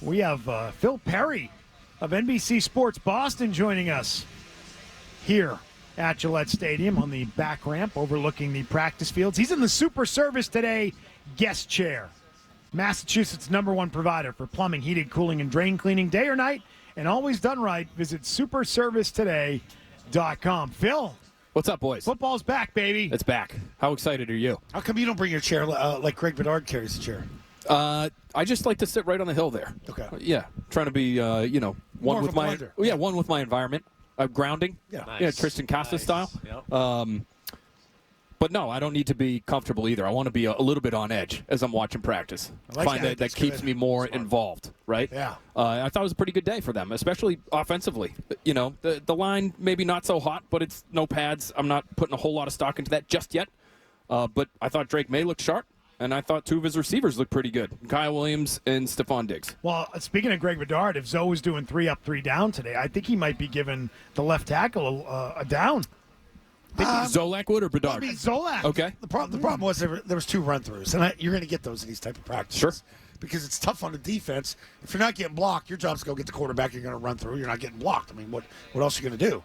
We have Phil Perry of NBC Sports Boston joining us here at Gillette Stadium on the back ramp overlooking the practice fields. He's in the Super Service Today guest chair. Massachusetts' #1 provider for plumbing, heating, cooling, and drain cleaning day or night, and always done right. Visit superservicetoday.com. Phil. What's up, boys? Football's back, baby. It's back. How excited are you? How come you don't bring your chair like Greg Bedard carries the chair? I just like to sit right on the hill there. Okay. Yeah, trying to be, one with my environment. Grounding. Yeah. Nice. Yeah, Tristan Costa style. Yep. But no, I don't need to be comfortable either. I want to be a little bit on edge as I'm watching practice. I like Find that. that keeps me more involved, right? Yeah. I thought it was a pretty good day for them, especially offensively. You know, the line maybe not so hot, but it's no pads. I'm not putting a whole lot of stock into that just yet. But I thought Drake May looked sharp, and I thought two of his receivers looked pretty good, Kyle Williams and Stefon Diggs. Well, speaking of Greg Bedard, if Zoe was doing 3 up, 3 down today, I think he might be giving the left tackle a down. Zolak would or Bedard? I mean, Zolak. Okay. The problem was there was 2 run-throughs, and you're going to get those in these type of practices. Sure. Because it's tough on the defense. If you're not getting blocked, your job's to go get the quarterback. You're going to run through. You're not getting blocked. I mean, what else are you going to do?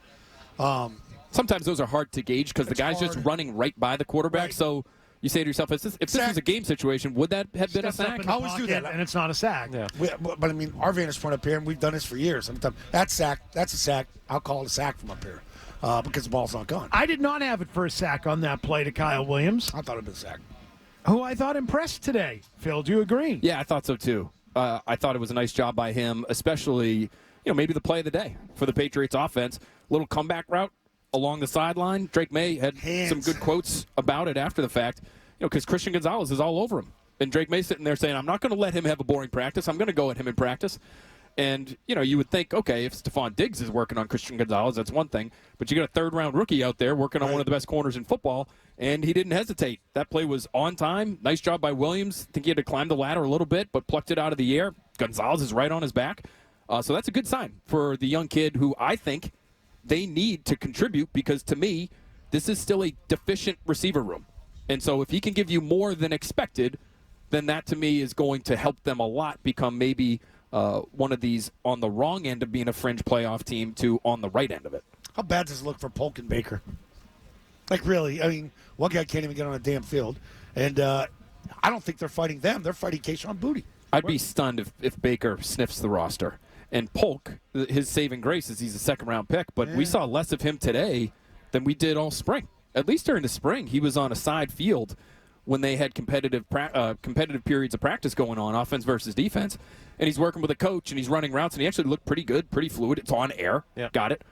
Sometimes those are hard to gauge because the guy's just running right by the quarterback. Right. So you say to yourself, if this was a game situation, would that have been a Steps up sack? in the Always do pocket, that. and it's not a sack. Yeah. But I mean, our vantage point up here, and we've done this for years. Sometimes that's a sack. I'll call it a sack from up here because the ball's not gone. I did not have it for a sack on that play to Kyle Williams, I thought it'd been a sack. who I thought impressed today. Phil, do you agree? Yeah, I thought so too. I thought it was a nice job by him, especially, maybe the play of the day for the Patriots offense. Little comeback route along the sideline. Drake May had some good quotes about it after the fact, because Christian Gonzalez is all over him. And Drake May sitting there saying, I'm not going to let him have a boring practice. I'm going to go at him in practice. And, you would think, okay, if Stefon Diggs is working on Christian Gonzalez, that's one thing. But you got a third-round rookie out there working on one of the best corners in football, and he didn't hesitate. That play was on time. Nice job by Williams. I think he had to climb the ladder a little bit, but plucked it out of the air. Gonzalez is right on his back. So that's a good sign for the young kid who I think they need to contribute because, to me, this is still a deficient receiver room. And so if he can give you more than expected, then that, to me, is going to help them a lot become maybe one of these on the wrong end of being a fringe playoff team to on the right end of it. How bad does it look for Polk and Baker? Like, really? I mean, one guy can't even get on a damn field. And I don't think they're fighting them. They're fighting Kayshon Boutte. I'd be stunned if Baker sniffs the roster. And Polk, his saving grace is he's a second-round pick, but we saw less of him today than we did all spring. At least during the spring, he was on a side field when they had competitive periods of practice going on, offense versus defense. And he's working with a coach, and he's running routes, and he actually looked pretty good, pretty fluid. It's on air. Yeah. Got it.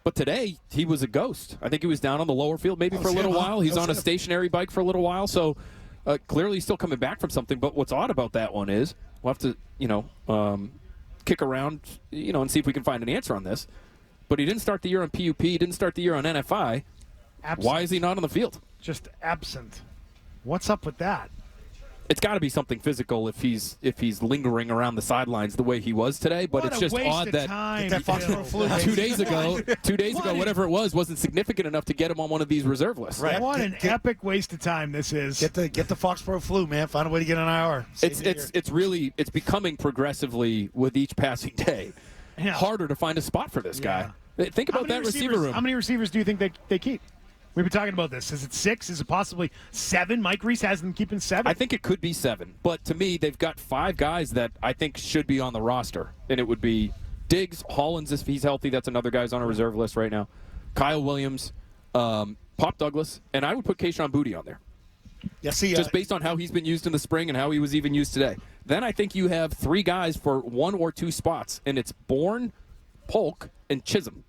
But today, he was a ghost. I think he was down on the lower field maybe for a little while. He's on a stationary bike for a little while. So clearly he's still coming back from something. But what's odd about that one is we'll have to, kick around, and see if we can find an answer on this. But he didn't start the year on PUP. He didn't start the year on NFI. Absent. Why is he not on the field? Just absent. What's up with that? It's got to be something physical if he's lingering around the sidelines the way he was today. But What it's a just waste odd of that time, Get that Foxborough Phil. flu. 2 days ago, whatever it was, wasn't significant enough to get him on one of these reserve lists. Right. What an epic waste of time this is. Get the Foxborough flu, man. Find a way to get an IR. It's becoming progressively with each passing day harder to find a spot for this guy. Think about that receiver room. How many receivers do you think they keep? We've been talking about this. Is it 6? Is it possibly 7? Mike Reese has them keeping 7. I think it could be 7. But to me, they've got 5 guys that I think should be on the roster. And it would be Diggs, Hollins, if he's healthy. That's another guy's on a reserve list right now. Kyle Williams, Pop Douglas, and I would put Kayshon Boutte on there. Yeah, see, Just based on how he's been used in the spring and how he was even used today. Then I think you have 3 guys for 1 or 2 spots, and it's Bourne, Polk, and Chisholm.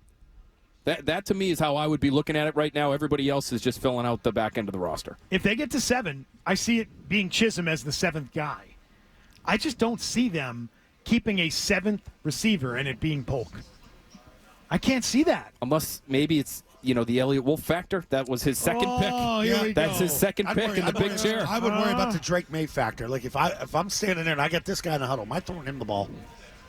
That to me is how I would be looking at it right now. Everybody else is just filling out the back end of the roster. If they get to 7, I see it being Chisholm as the 7th guy. I just don't see them keeping a 7th receiver and it being Polk. I can't see that. Unless maybe it's, the Elliott Wolf factor. That was his second pick. Here we That's go. his second pick in the big chair. I would worry about the Drake May factor. Like, if I'm standing there and I get this guy in the huddle, am I throwing him the ball?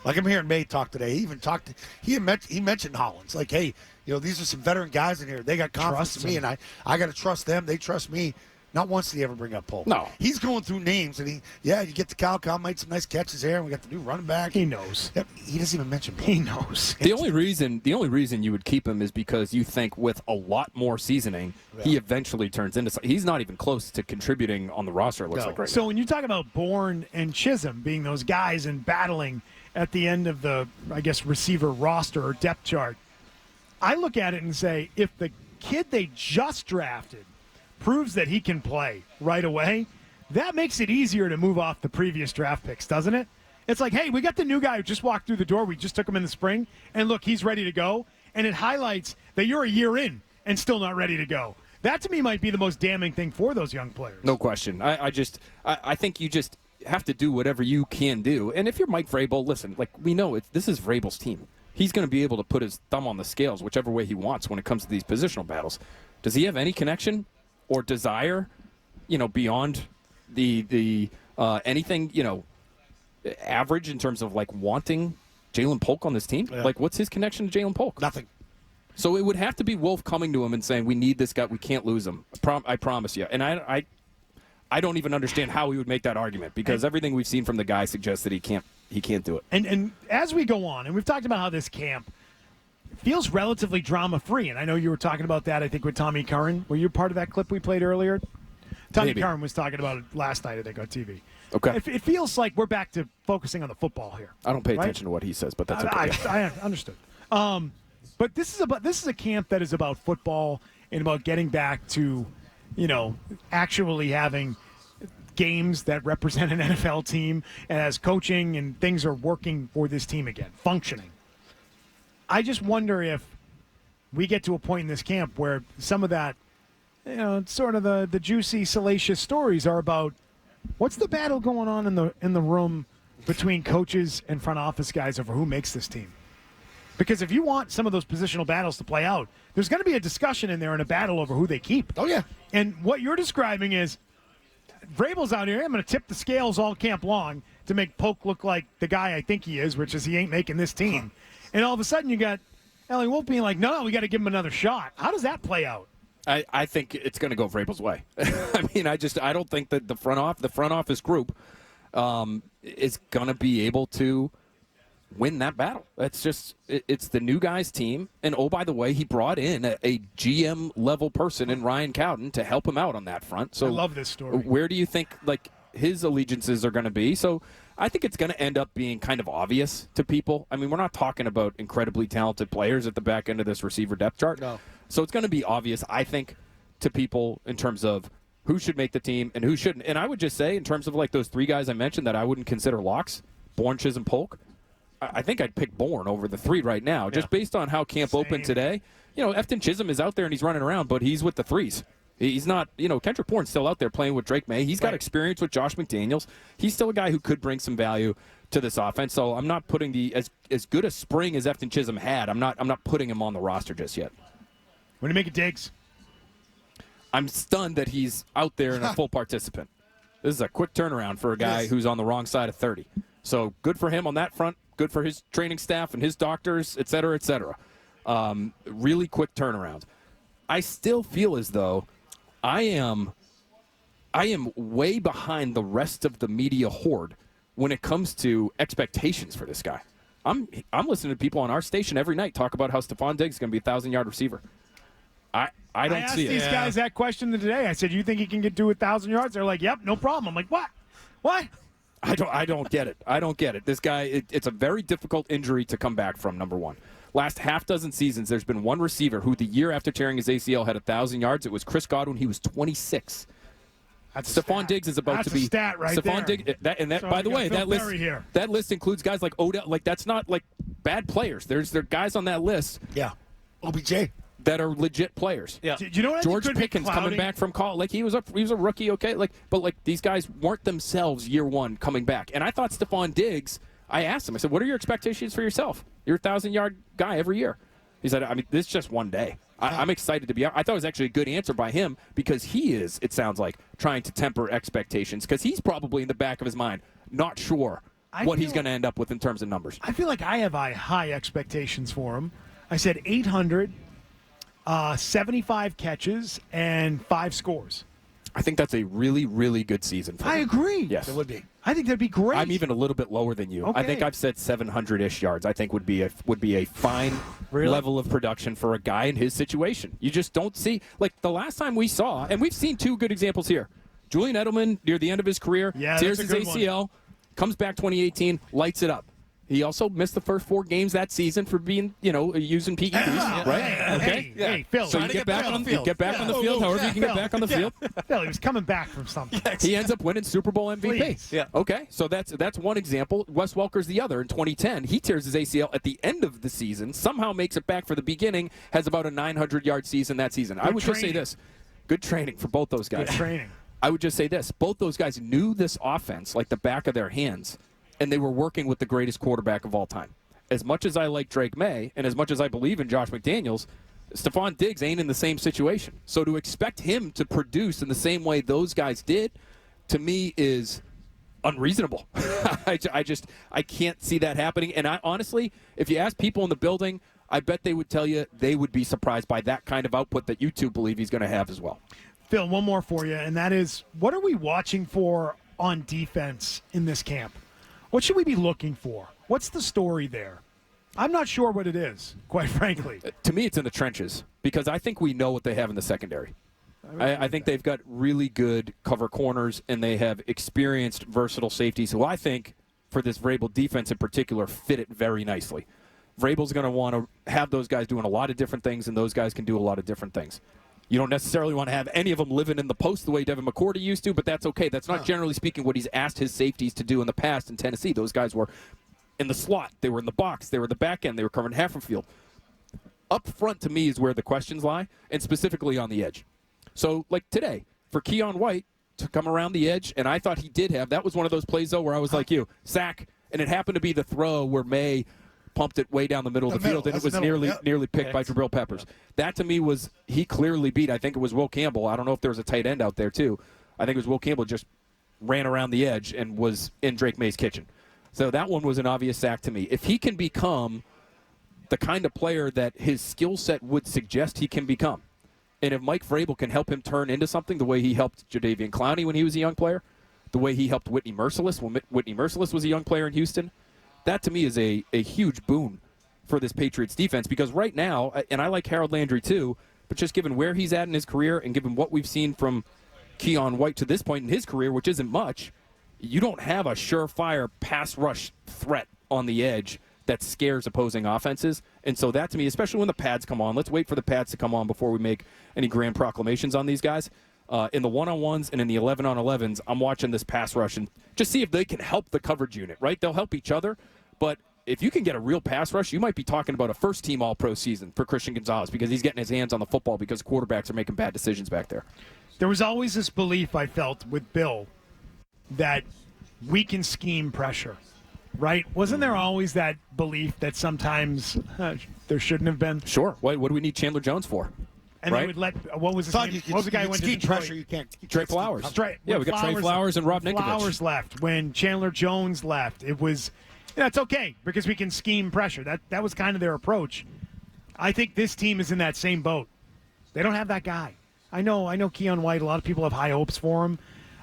Like, I'm hearing May talk today. He mentioned Hollins. Like, hey, these are some veteran guys in here. They got confidence in me, and I got to trust them. They trust me. Not once did he ever bring up Polk. No. He's going through names, and you get the Cal made some nice catches there, and we got the new running back. He knows. Yep, he doesn't even mention Polk. He knows. The only reason you would keep him is because you think with a lot more seasoning, he eventually turns into. He's not even close to contributing on the roster. It looks like right So now. when you talk about Bourne and Chisholm being those guys and battling at the end of the, I guess, receiver roster or depth chart, I look at it and say, if the kid they just drafted proves that he can play right away, that makes it easier to move off the previous draft picks, doesn't it? It's like, hey, we got the new guy who just walked through the door. We just took him in the spring, and look, he's ready to go. And it highlights that you're a year in and still not ready to go. That, to me, might be the most damning thing for those young players. No question. I think you just have to do whatever you can do. And if you're Mike Vrabel, listen, like we know this is Vrabel's team. He's going to be able to put his thumb on the scales whichever way he wants when it comes to these positional battles. Does he have any connection or desire, beyond the anything, average in terms of like wanting Jalen Polk on this team? Yeah. Like, what's his connection to Jalen Polk? Nothing. So it would have to be Wolf coming to him and saying, "We need this guy. We can't lose him. I promise you." And I don't even understand how he would make that argument because everything we've seen from the guy suggests that he can't do it. And as we go on, and we've talked about how this camp feels relatively drama-free, and I know you were talking about that, I think, with Tommy Curran. Were you part of that clip we played earlier? Tommy Curran was talking about it last night, I think, on TV. Okay. It feels like we're back to focusing on the football here. I don't pay attention to what he says, but that's okay. I understood. But this is a camp that is about football and about getting back to, actually having games that represent an NFL team and as coaching and things are working for this team again, functioning. I just wonder if we get to a point in this camp where some of that, sort of the juicy, salacious stories are about what's the battle going on in the room between coaches and front office guys over who makes this team. Because if you want some of those positional battles to play out, there's going to be a discussion in there and a battle over who they keep. Oh, yeah. And what you're describing is Vrabel's out here. I'm going to tip the scales all camp long to make Polk look like the guy I think he is, which is he ain't making this team. And all of a sudden you got Ellie Wolf being like, no, we got to give him another shot. How does that play out? I think it's going to go Vrabel's way. I mean, I don't think that the front office group is going to be able to win that battle. It's the new guy's team. And, oh, by the way, he brought in a GM-level person in Ryan Cowden to help him out on that front. So I love this story. Where do you think, his allegiances are going to be? So I think it's going to end up being kind of obvious to people. I mean, we're not talking about incredibly talented players at the back end of this receiver depth chart. No. So it's going to be obvious, I think, to people in terms of who should make the team and who shouldn't. And I would just say, in terms of those three guys I mentioned that I wouldn't consider locks, Bourne, Chisholm, Polk, I think I'd pick Bourne over the three right now, just based on how camp opened today. Efton Chisholm is out there and he's running around, but he's with the threes. He's not, Kendrick Bourne's still out there playing with Drake May. He's got experience with Josh McDaniels. He's still a guy who could bring some value to this offense. So I'm not putting as good a spring as Efton Chisholm had. I'm not putting him on the roster just yet. When do you make it, Diggs? I'm stunned that he's out there and a full participant. This is a quick turnaround for a guy who's on the wrong side of 30. So good for him on that front. Good for his training staff and his doctors, et cetera, et cetera. Really quick turnaround. I still feel as though I am way behind the rest of the media horde when it comes to expectations for this guy. I'm listening to people on our station every night talk about how Stefon Diggs is going to be a 1,000-yard receiver. I don't see it. I asked these guys that question today. I said, "You think he can do 1,000 yards?" They're like, "Yep, no problem." I'm like, "What? What?" I don't get it. I don't get it. This guy, it's a very difficult injury to come back from, number one. Last half dozen seasons, there's been one receiver who the year after tearing his ACL had 1,000 yards. It was Chris Godwin. He was 26. Stefon Diggs is about to be. That's a stat right Stefon there. Diggs, by the way, that list includes guys like Odell. That's not bad players. There are guys on that list. Yeah, OBJ. That are legit players. Yeah. Do you know what George Pickens coming back from college. He was a rookie, okay? But these guys weren't themselves year one coming back. And I thought Stefon Diggs, I asked him, I said, "What are your expectations for yourself? You're a 1,000-yard guy every year." He said, "I mean, this is just one day." I'm excited to be out. I thought it was actually a good answer by him because he is, it sounds like, trying to temper expectations because he's probably in the back of his mind not sure what he's going to end up with in terms of numbers. I feel like I have high expectations for him. I said 800. 75 catches and 5 scores. I think that's a really, really good season for I him. agree. Yes. It would be. I think that'd be great. I'm even a little bit lower than you. Okay. I think I've said 700-ish yards. I think would be a fine level of production for a guy in his situation. You just don't see, like the last time we saw, and we've seen two good examples here. Julian Edelman near the end of his career, tears his ACL, comes back 2018, lights it up. He also missed the first 4 games that season for being, using PEDs, right? Okay. Hey, Phil. So you get back on the field, however you can get back on the field. Phil, he was coming back from something. He ends up winning Super Bowl MVP. Please. Yeah. Okay, so that's one example. Wes Welker's the other. In 2010, he tears his ACL at the end of the season, somehow makes it back for the beginning, has about a 900-yard season that season. I would just say this. Good training for both those guys. Good training. I would just say this. Both those guys knew this offense like the back of their hands, and they were working with the greatest quarterback of all time. As much as I like Drake May, and as much as I believe in Josh McDaniels, Stefon Diggs ain't in the same situation. So to expect him to produce in the same way those guys did, to me, is unreasonable. I can't see that happening. And I honestly, if you ask people in the building, I bet they would tell you they would be surprised by that kind of output that you two believe he's going to have as well. Phil, one more for you, and that is, what are we watching for on defense in this camp? What should we be looking for? What's the story there? I'm not sure what it is, quite frankly. To me, it's in the trenches, because I think we know what they have in the secondary. I think they've got really good cover corners, and they have experienced, versatile safeties who I think, for this Vrabel defense in particular, fit it very nicely. Vrabel's going to want to have those guys doing a lot of different things, and those guys can do a lot of different things. You don't necessarily want to have any of them living in the post the way Devin McCourty used to, but that's okay. That's not generally speaking what he's asked his safeties to do in the past in Tennessee. Those guys were in the slot. They were in the box. They were in the back end. They were covering half of field. Up front, to me, is where the questions lie, and specifically on the edge. So, like today, for Keon White to come around the edge, and I thought he did have, that was one of those plays, though, where I was like you, sack, and it happened to be the throw where May pumped it way down the middle of the field, and it was nearly picked by Jabril Peppers. That, to me, was, he clearly beat, I think it was Will Campbell. I don't know if there was a tight end out there, too. I think it was Will Campbell just ran around the edge and was in Drake May's kitchen. So that one was an obvious sack to me. If he can become the kind of player that his skill set would suggest he can become, and if Mike Vrabel can help him turn into something the way he helped Jadeveon Clowney when he was a young player, the way he helped Whitney Merciless when Whitney Merciless was a young player in Houston, that, to me, is a huge boon for this Patriots defense, because right now, and I like Harold Landry too, but just given where he's at in his career and given what we've seen from Keon White to this point in his career, which isn't much, you don't have a surefire pass rush threat on the edge that scares opposing offenses. And so that, to me, especially when the pads come on, let's wait for the pads to come on before we make any grand proclamations on these guys. In the one-on-ones and in the 11-on-11s, I'm watching this pass rush and just see if they can help the coverage unit, right? They'll help each other, but if you can get a real pass rush, you might be talking about a first-team All-Pro season for Christian Gonzalez, because he's getting his hands on the football because quarterbacks are making bad decisions back there. There was always this belief I felt with Bill that we can scheme pressure, right? Wasn't there always that belief that sometimes there shouldn't have been? Sure. What do we need Chandler Jones for? And they would let, what was his name? What was the guy who went to Detroit? Pressure, you can't. Trey Flowers. Yeah, we got Trey Flowers and Rob Ninkovich. Flowers left. When Chandler Jones left, it was, it's okay because we can scheme pressure. That was kind of their approach. I think this team is in that same boat. They don't have that guy. I know Keon White, a lot of people have high hopes for him,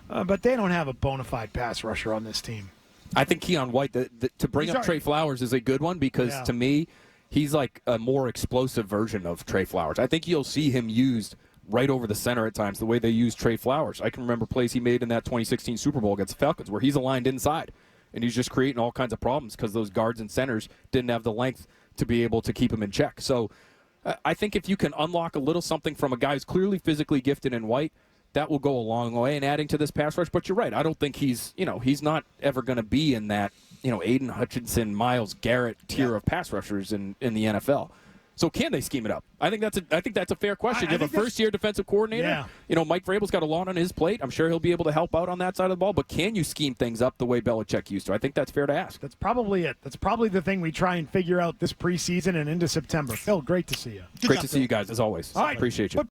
but they don't have a bona fide pass rusher on this team. I think Keon White, to bring up Trey Flowers is a good one because, to me, he's like a more explosive version of Trey Flowers. I think you'll see him used right over the center at times, the way they use Trey Flowers. I can remember plays he made in that 2016 Super Bowl against the Falcons where he's aligned inside, and he's just creating all kinds of problems because those guards and centers didn't have the length to be able to keep him in check. So I think if you can unlock a little something from a guy who's clearly physically gifted in White, that will go a long way in adding to this pass rush. But you're right. I don't think he's not ever going to be in that, Aiden Hutchinson, Myles Garrett tier of pass rushers in the NFL. So can they scheme it up? I think that's a fair question. You have a first-year defensive coordinator. Yeah. Mike Vrabel's got a lot on his plate. I'm sure he'll be able to help out on that side of the ball. But can you scheme things up the way Belichick used to? I think that's fair to ask. That's probably it. That's probably the thing we try and figure out this preseason and into September. Phil, great to see you. Great to see you guys, as always. All right. Appreciate you.